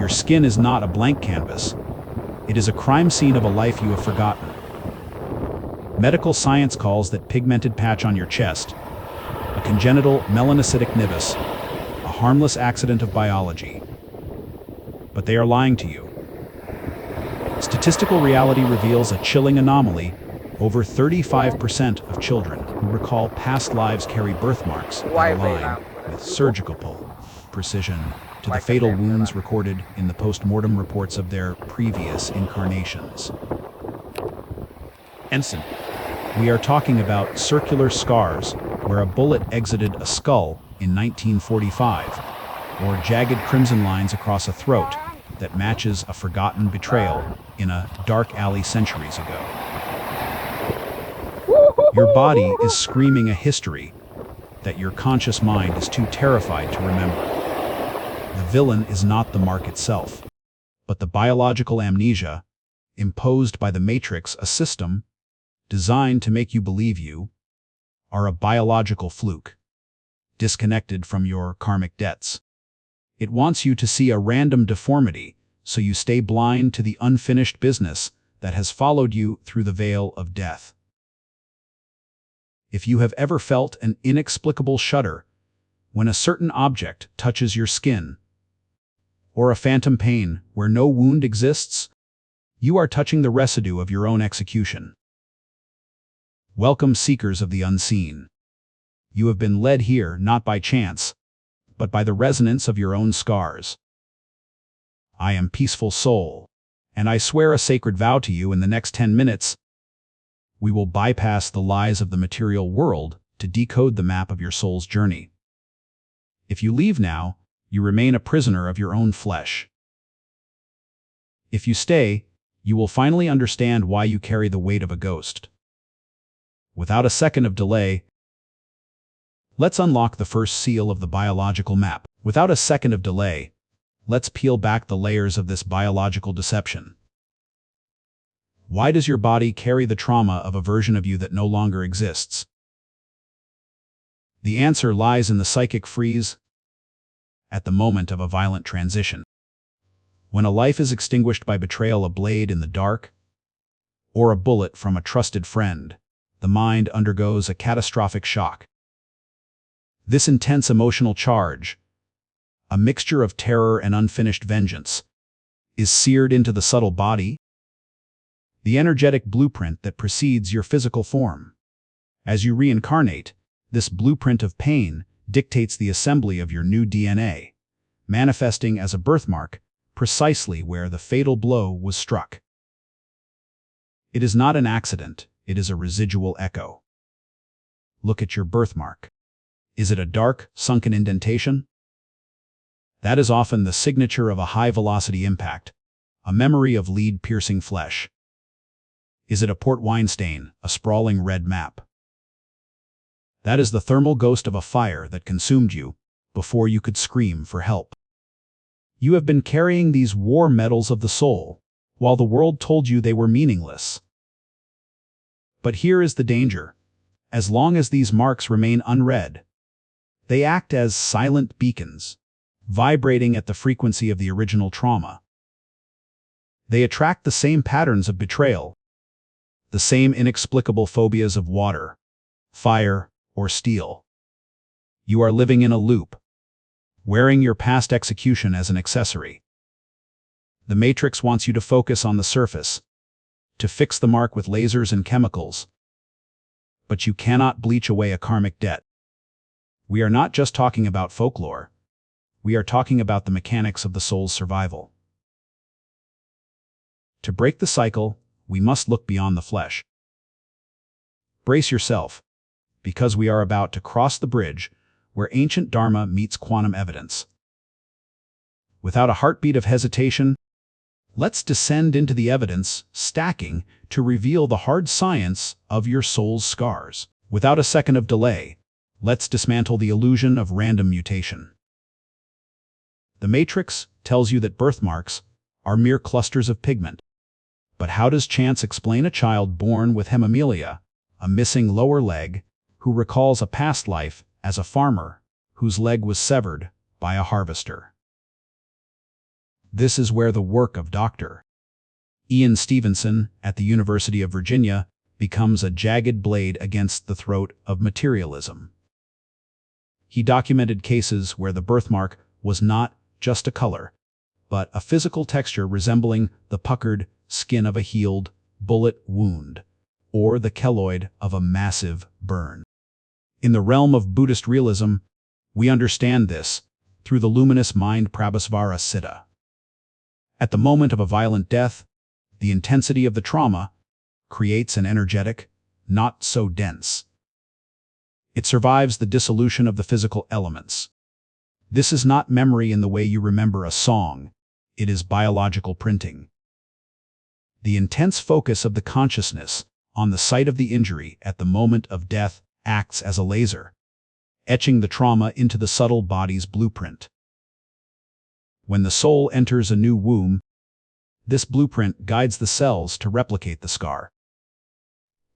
Your skin is not a blank canvas. It is a crime scene of a life you have forgotten. Medical science calls that pigmented patch on your chest a congenital melanocytic nevus, a harmless accident of biology. But they are lying to you. Statistical reality reveals a chilling anomaly. Over 35% of children who recall past lives carry birthmarks that align with surgical precision to the fatal wounds recorded in the post-mortem reports of their previous incarnations. Ensign, we are talking about circular scars where a bullet exited a skull in 1945, or jagged crimson lines across a throat that matches a forgotten betrayal in a dark alley centuries ago. Your body is screaming a history that your conscious mind is too terrified to remember. The villain is not the mark itself, but the biological amnesia imposed by the Matrix, a system designed to make you believe you are a biological fluke, disconnected from your karmic debts. It wants you to see a random deformity, so you stay blind to the unfinished business that has followed you through the veil of death. If you have ever felt an inexplicable shudder when a certain object touches your skin, or a phantom pain where no wound exists, you are touching the residue of your own execution. Welcome, seekers of the unseen. You have been led here not by chance, but by the resonance of your own scars. I am Peaceful Soul, and I swear a sacred vow to you in the next 10 minutes. We will bypass the lies of the material world to decode the map of your soul's journey. If you leave now, you remain a prisoner of your own flesh. If you stay, you will finally understand why you carry the weight of a ghost. Without a second of delay, let's unlock the first seal of the biological map. Without a second of delay, let's peel back the layers of this biological deception. Why does your body carry the trauma of a version of you that no longer exists? The answer lies in the psychic freeze at the moment of a violent transition. When a life is extinguished by betrayal, a blade in the dark, or a bullet from a trusted friend, the mind undergoes a catastrophic shock. This intense emotional charge, a mixture of terror and unfinished vengeance, is seared into the subtle body, the energetic blueprint that precedes your physical form. As you reincarnate, this blueprint of pain dictates the assembly of your new DNA, manifesting as a birthmark precisely where the fatal blow was struck. It is not an accident, it is a residual echo. Look at your birthmark. Is it a dark, sunken indentation? That is often the signature of a high-velocity impact, a memory of lead-piercing flesh. Is it a port wine stain, a sprawling red map? That is the thermal ghost of a fire that consumed you before you could scream for help. You have been carrying these war medals of the soul, while the world told you they were meaningless. But here is the danger. As long as these marks remain unread, they act as silent beacons, vibrating at the frequency of the original trauma. They attract the same patterns of betrayal, the same inexplicable phobias of water, fire, or steel. You are living in a loop, wearing your past execution as an accessory. The Matrix wants you to focus on the surface, to fix the mark with lasers and chemicals. But you cannot bleach away a karmic debt. We are not just talking about folklore. We are talking about the mechanics of the soul's survival. To break the cycle, we must look beyond the flesh. Brace yourself, because we are about to cross the bridge where ancient Dharma meets quantum evidence. Without a heartbeat of hesitation, let's descend into the evidence, stacking to reveal the hard science of your soul's scars. Without a second of delay, let's dismantle the illusion of random mutation. The Matrix tells you that birthmarks are mere clusters of pigment. But how does chance explain a child born with hemophilia, a missing lower leg, who recalls a past life as a farmer whose leg was severed by a harvester? This is where the work of Dr. Stevenson at the University of Virginia becomes a jagged blade against the throat of materialism. He documented cases where the birthmark was not just a color, but a physical texture resembling the puckered skin of a healed bullet wound, or the keloid of a massive burn. In the realm of Buddhist Realism, we understand this through the luminous mind Vajra Signature. At the moment of a violent death, the intensity of the trauma creates an energetic, not so dense. It survives the dissolution of the physical elements. This is not memory in the way you remember a song, it is biological printing. The intense focus of the consciousness on the site of the injury at the moment of death acts as a laser, etching the trauma into the subtle body's blueprint. When the soul enters a new womb, this blueprint guides the cells to replicate the scar.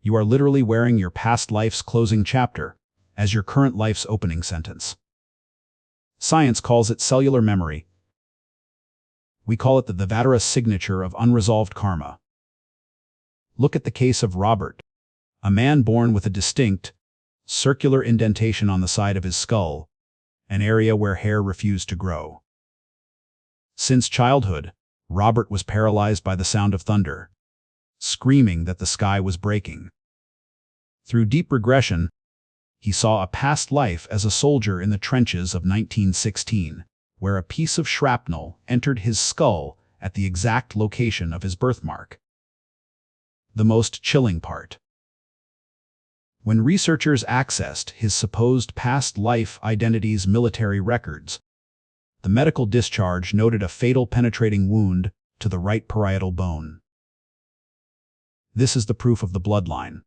You are literally wearing your past life's closing chapter as your current life's opening sentence. Science calls it cellular memory. We call it the Vajra Signature of unresolved karma. Look at the case of Robert, a man born with a distinct, circular indentation on the side of his skull, an area where hair refused to grow. Since childhood, Robert was paralyzed by the sound of thunder, screaming that the sky was breaking. Through deep regression, he saw a past life as a soldier in the trenches of 1916, where a piece of shrapnel entered his skull at the exact location of his birthmark. The most chilling part. When researchers accessed his supposed past life identity's military records, the medical discharge noted a fatal penetrating wound to the right parietal bone. This is the proof of the bloodline.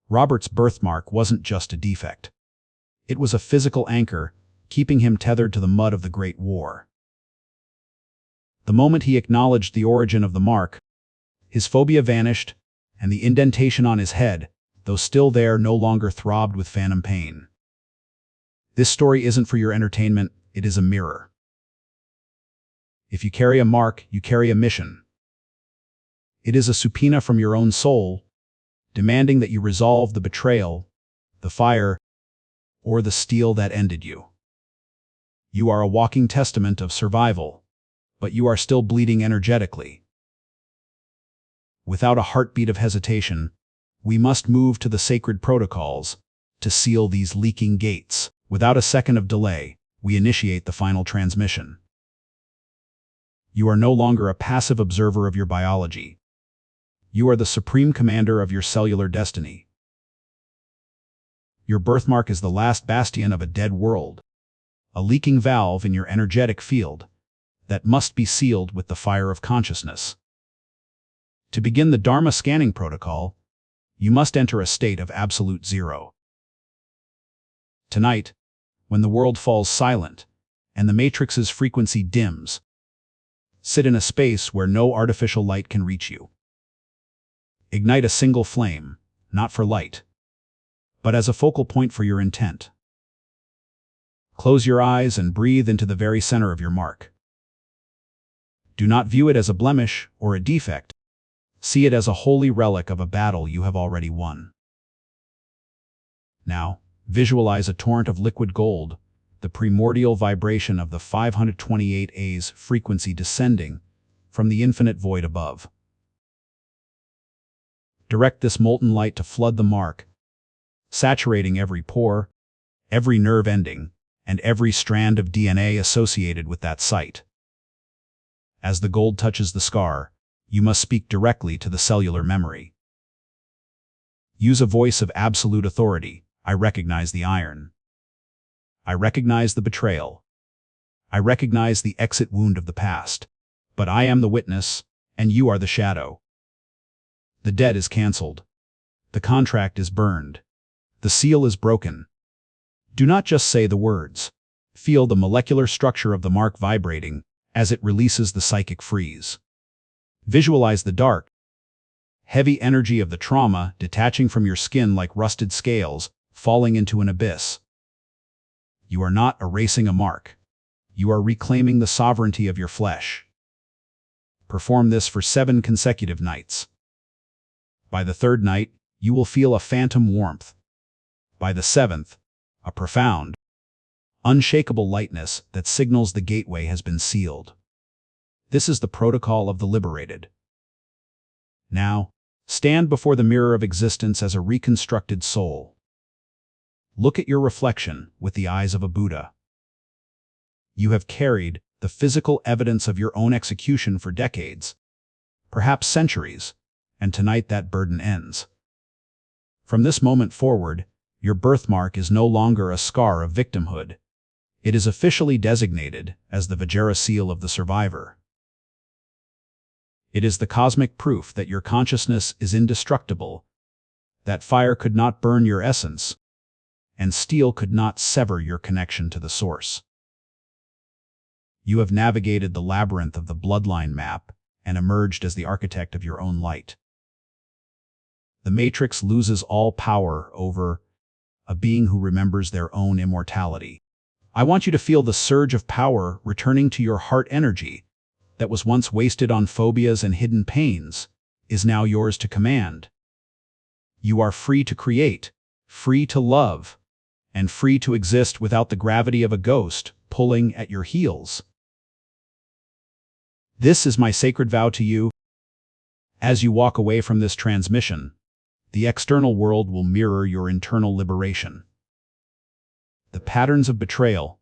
Robert's birthmark wasn't just a defect. It was a physical anchor, keeping him tethered to the mud of the Great War. The moment he acknowledged the origin of the mark, his phobia vanished, and the indentation on his head, though still there, no longer throbbed with phantom pain. This story isn't for your entertainment, it is a mirror. If you carry a mark, you carry a mission. It is a subpoena from your own soul, demanding that you resolve the betrayal, the fire, or the steel that ended you. You are a walking testament of survival, but you are still bleeding energetically. Without a heartbeat of hesitation, we must move to the sacred protocols to seal these leaking gates. Without a second of delay, we initiate the final transmission. You are no longer a passive observer of your biology. You are the supreme commander of your cellular destiny. Your birthmark is the last bastion of a dead world, a leaking valve in your energetic field that must be sealed with the fire of consciousness. To begin the Dharma scanning protocol, you must enter a state of absolute zero. Tonight, when the world falls silent and the matrix's frequency dims, sit in a space where no artificial light can reach you. Ignite a single flame, not for light, but as a focal point for your intent. Close your eyes and breathe into the very center of your mark. Do not view it as a blemish or a defect. See it as a holy relic of a battle you have already won. Now, visualize a torrent of liquid gold, the primordial vibration of the 528A's frequency descending from the infinite void above. Direct this molten light to flood the mark, saturating every pore, every nerve ending, and every strand of DNA associated with that site. As the gold touches the scar, you must speak directly to the cellular memory. Use a voice of absolute authority. I recognize the iron. I recognize the betrayal. I recognize the exit wound of the past. But I am the witness, and you are the shadow. The debt is cancelled. The contract is burned. The seal is broken. Do not just say the words. Feel the molecular structure of the mark vibrating as it releases the psychic freeze. Visualize the dark, heavy energy of the trauma detaching from your skin like rusted scales, falling into an abyss. You are not erasing a mark. You are reclaiming the sovereignty of your flesh. Perform this for 7 consecutive nights. By the 3rd night, you will feel a phantom warmth. By the 7th, a profound, unshakable lightness that signals the gateway has been sealed. This is the protocol of the liberated. Now, stand before the mirror of existence as a reconstructed soul. Look at your reflection with the eyes of a Buddha. You have carried the physical evidence of your own execution for decades, perhaps centuries, and tonight that burden ends. From this moment forward, your birthmark is no longer a scar of victimhood. It is officially designated as the Vajra seal of the survivor. It is the cosmic proof that your consciousness is indestructible, that fire could not burn your essence, and steel could not sever your connection to the source. You have navigated the labyrinth of the bloodline map and emerged as the architect of your own light. The Matrix loses all power over a being who remembers their own immortality. I want you to feel the surge of power returning to your heart energy that was once wasted on phobias and hidden pains, is now yours to command. You are free to create, free to love, and free to exist without the gravity of a ghost pulling at your heels. This is my sacred vow to you. As you walk away from this transmission, the external world will mirror your internal liberation. The patterns of betrayal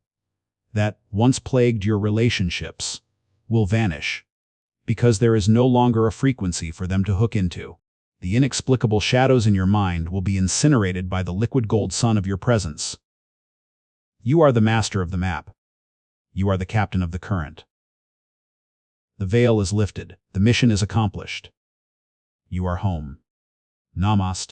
that once plagued your relationships will vanish, because there is no longer a frequency for them to hook into. The inexplicable shadows in your mind will be incinerated by the liquid gold sun of your presence. You are the master of the map. You are the captain of the current. The veil is lifted. The mission is accomplished. You are home. Namaste.